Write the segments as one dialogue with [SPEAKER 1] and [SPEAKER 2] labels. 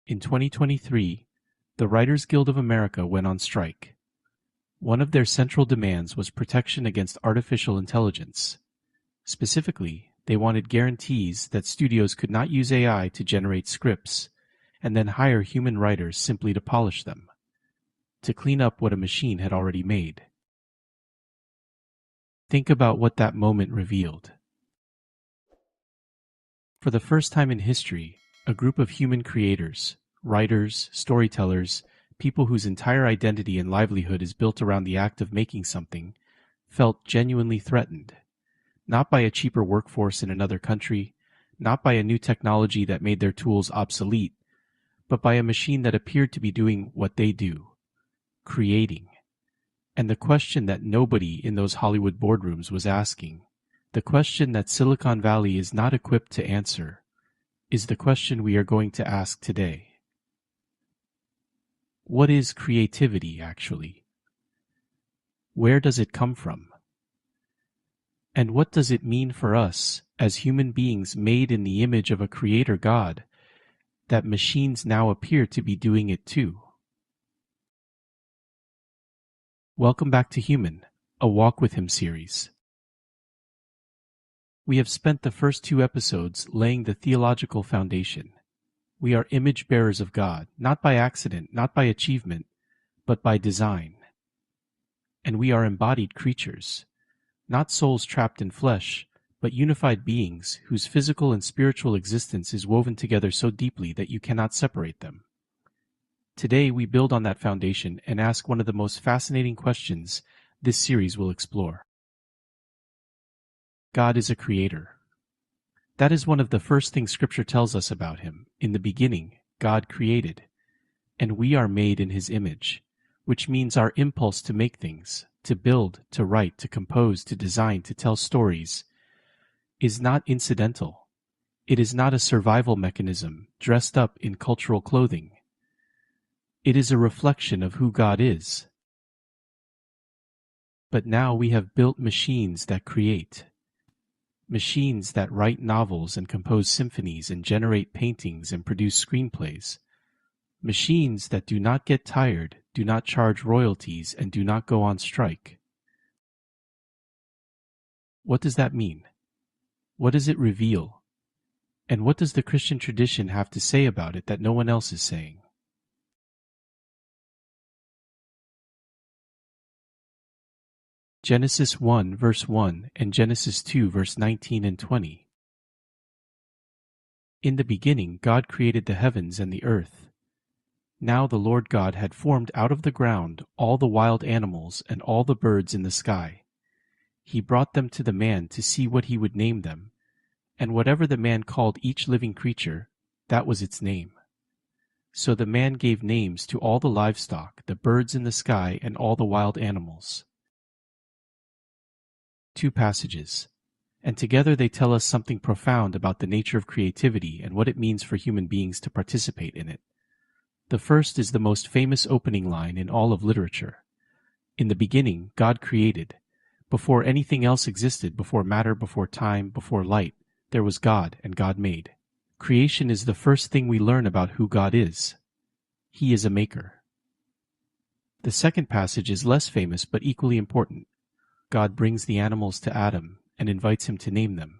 [SPEAKER 1] In 2023, the Writers Guild of America went on strike. One of their central demands was protection against artificial intelligence. Specifically, they wanted guarantees that studios could not use AI to generate scripts and then hire human writers simply to polish them, to clean up what a machine had already made. Think about what that moment revealed. For the first time in history, a group of human creators, writers, storytellers, people whose entire identity and livelihood is built around the act of making something, felt genuinely threatened. Not by a cheaper workforce in another country, not by a new technology that made their tools obsolete, but by a machine that appeared to be doing what they do, creating. And the question that nobody in those Hollywood boardrooms was asking, the question that Silicon Valley is not equipped to answer, is the question we are going to ask today. What is creativity, actually? Where does it come from? And what does it mean for us, as human beings made in the image of a creator God, that machines now appear to be doing it too? Welcome back to Human, a Walk with Him series. We have spent the first 2 episodes laying the theological foundation. We are image bearers of God, not by accident, not by achievement, but by design. And we are embodied creatures, not souls trapped in flesh, but unified beings whose physical and spiritual existence is woven together so deeply that you cannot separate them. Today we build on that foundation and ask one of the most fascinating questions this series will explore. God is a creator. That is one of the first things Scripture tells us about Him. In the beginning, God created, and we are made in His image, which means our impulse to make things, to build, to write, to compose, to design, to tell stories, is not incidental. It is not a survival mechanism dressed up in cultural clothing. It is a reflection of who God is. But now we have built machines that create. Machines that write novels and compose symphonies and generate paintings and produce screenplays. Machines that do not get tired, do not charge royalties, and do not go on strike. What does that mean? What does it reveal? And what does the Christian tradition have to say about it that no one else is saying? Genesis 1 verse 1 and Genesis 2 verse 19 and 20. In the beginning God created the heavens and the earth. Now the Lord God had formed out of the ground all the wild animals and all the birds in the sky. He brought them to the man to see what he would name them, and whatever the man called each living creature, that was its name. So the man gave names to all the livestock, the birds in the sky, and all the wild animals. 2 passages, and together they tell us something profound about the nature of creativity and what it means for human beings to participate in it. The first is the most famous opening line in all of literature. In the beginning, God created. Before anything else existed, before matter, before time, before light, there was God, and God made. Creation is the first thing we learn about who God is. He is a maker. The second passage is less famous but equally important. God brings the animals to Adam and invites him to name them.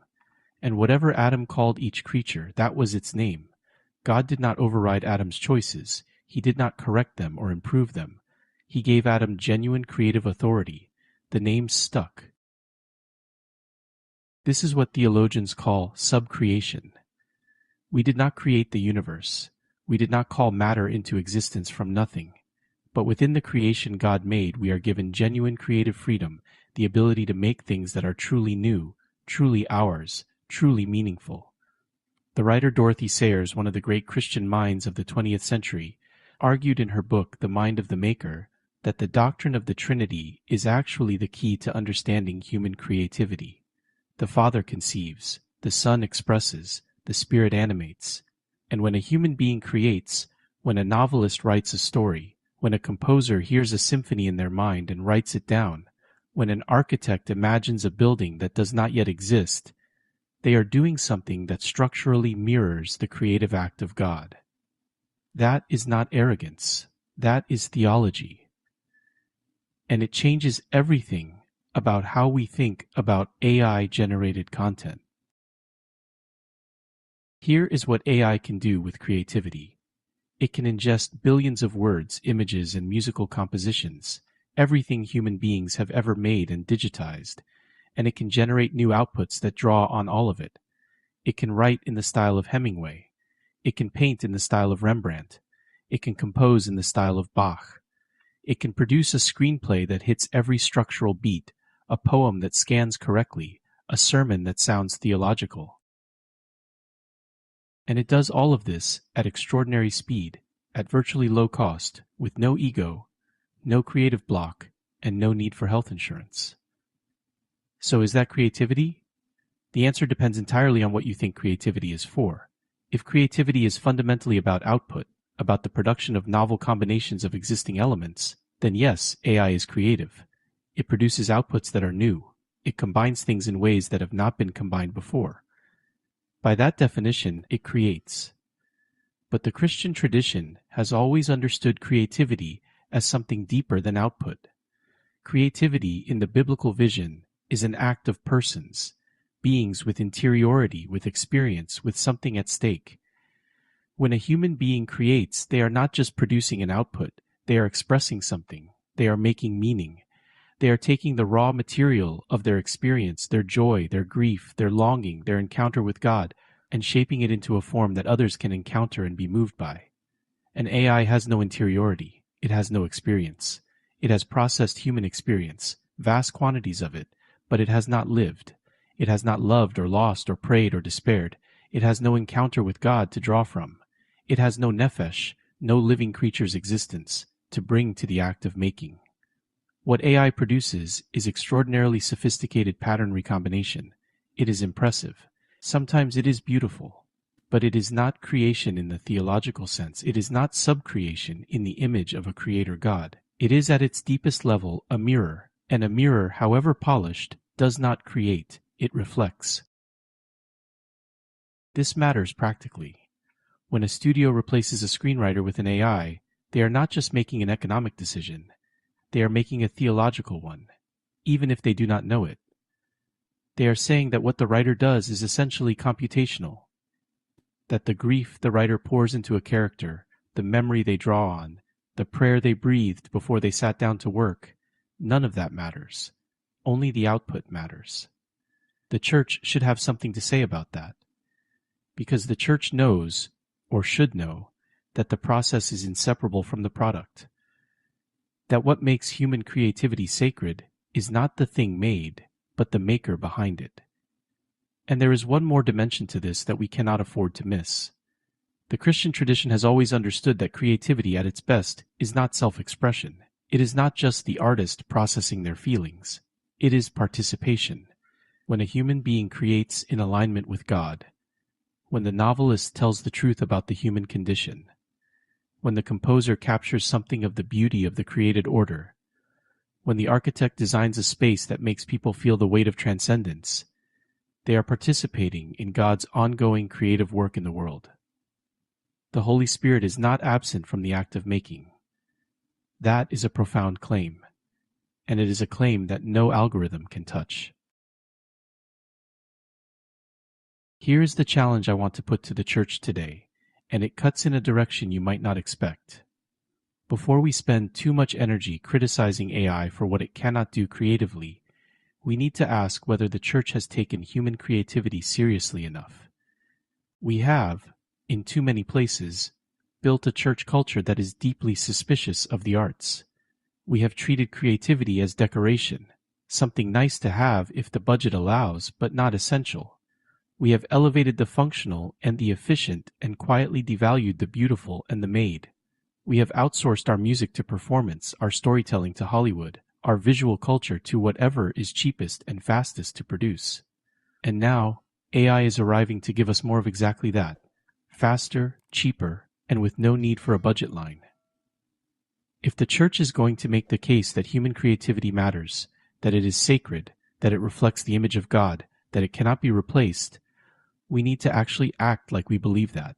[SPEAKER 1] And whatever Adam called each creature, that was its name. God did not override Adam's choices. He did not correct them or improve them. He gave Adam genuine creative authority. The names stuck. This is what theologians call subcreation. We did not create the universe. We did not call matter into existence from nothing. But within the creation God made, we are given genuine creative freedom, the ability to make things that are truly new, truly ours, truly meaningful. The writer Dorothy Sayers, one of the great Christian minds of the 20th century, argued in her book, The Mind of the Maker, that the doctrine of the Trinity is actually the key to understanding human creativity. The Father conceives, the Son expresses, the Spirit animates. And when a human being creates, when a novelist writes a story, when a composer hears a symphony in their mind and writes it down, when an architect imagines a building that does not yet exist, they are doing something that structurally mirrors the creative act of God. That is not arrogance. That is theology. And it changes everything about how we think about AI-generated content. Here is what AI can do with creativity. It can ingest billions of words, images, and musical compositions, everything human beings have ever made and digitized, and it can generate new outputs that draw on all of it. It can write in the style of Hemingway. It can paint in the style of Rembrandt. It can compose in the style of Bach. It can produce a screenplay that hits every structural beat, a poem that scans correctly, a sermon that sounds theological. And it does all of this at extraordinary speed, at virtually low cost, with no ego, no creative block, and no need for health insurance. So is that creativity? The answer depends entirely on what you think creativity is for. If creativity is fundamentally about output, about the production of novel combinations of existing elements, then yes, AI is creative. It produces outputs that are new. It combines things in ways that have not been combined before. By that definition, it creates. But the Christian tradition has always understood creativity as something deeper than output. Creativity in the biblical vision is an act of persons, beings with interiority, with experience, with something at stake. When a human being creates, they are not just producing an output, they are expressing something, they are making meaning. They are taking the raw material of their experience, their joy, their grief, their longing, their encounter with God, and shaping it into a form that others can encounter and be moved by. An AI has no interiority. It has no experience. It has processed human experience, vast quantities of it, but it has not lived. It has not loved or lost or prayed or despaired. It has no encounter with God to draw from. It has no nephesh, no living creature's existence, to bring to the act of making. What AI produces is extraordinarily sophisticated pattern recombination. It is impressive. Sometimes it is beautiful. But it is not creation in the theological sense. It is not subcreation in the image of a creator God. It is at its deepest level a mirror, and a mirror, however polished, does not create. It reflects. This matters practically. When a studio replaces a screenwriter with an AI, they are not just making an economic decision. They are making a theological one, even if they do not know it. They are saying that what the writer does is essentially computational, that the grief the writer pours into a character, the memory they draw on, the prayer they breathed before they sat down to work, none of that matters. Only the output matters. The church should have something to say about that, because the church knows, or should know, that the process is inseparable from the product. That what makes human creativity sacred is not the thing made, but the maker behind it. And there is one more dimension to this that we cannot afford to miss. The Christian tradition has always understood that creativity at its best is not self-expression. It is not just the artist processing their feelings. It is participation. When a human being creates in alignment with God, when the novelist tells the truth about the human condition, when the composer captures something of the beauty of the created order, when the architect designs a space that makes people feel the weight of transcendence, they are participating in God's ongoing creative work in the world. The Holy Spirit is not absent from the act of making. That is a profound claim, and it is a claim that no algorithm can touch. Here is the challenge I want to put to the church today, and it cuts in a direction you might not expect. Before we spend too much energy criticizing AI for what it cannot do creatively, we need to ask whether the church has taken human creativity seriously enough. We have, in too many places, built a church culture that is deeply suspicious of the arts. We have treated creativity as decoration, something nice to have if the budget allows, but not essential. We have elevated the functional and the efficient and quietly devalued the beautiful and the made. We have outsourced our music to performance, our storytelling to Hollywood, our visual culture to whatever is cheapest and fastest to produce. And now, AI is arriving to give us more of exactly that. Faster, cheaper, and with no need for a budget line. If the church is going to make the case that human creativity matters, that it is sacred, that it reflects the image of God, that it cannot be replaced, we need to actually act like we believe that.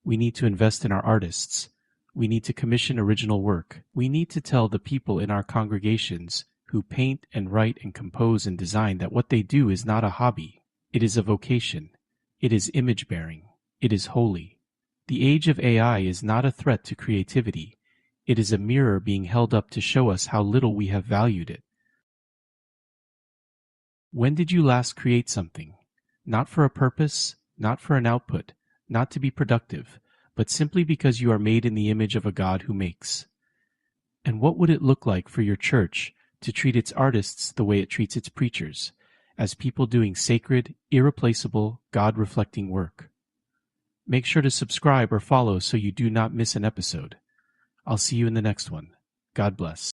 [SPEAKER 1] We need to invest in our artists. We need to commission original work. We need to tell the people in our congregations who paint and write and compose and design that what they do is not a hobby. It is a vocation. It is image-bearing. It is holy. The age of AI is not a threat to creativity. It is a mirror being held up to show us how little we have valued it. When did you last create something? Not for a purpose, not for an output, not to be productive, but simply because you are made in the image of a God who makes. And what would it look like for your church to treat its artists the way it treats its preachers, as people doing sacred, irreplaceable, God-reflecting work? Make sure to subscribe or follow so you do not miss an episode. I'll see you in the next one. God bless.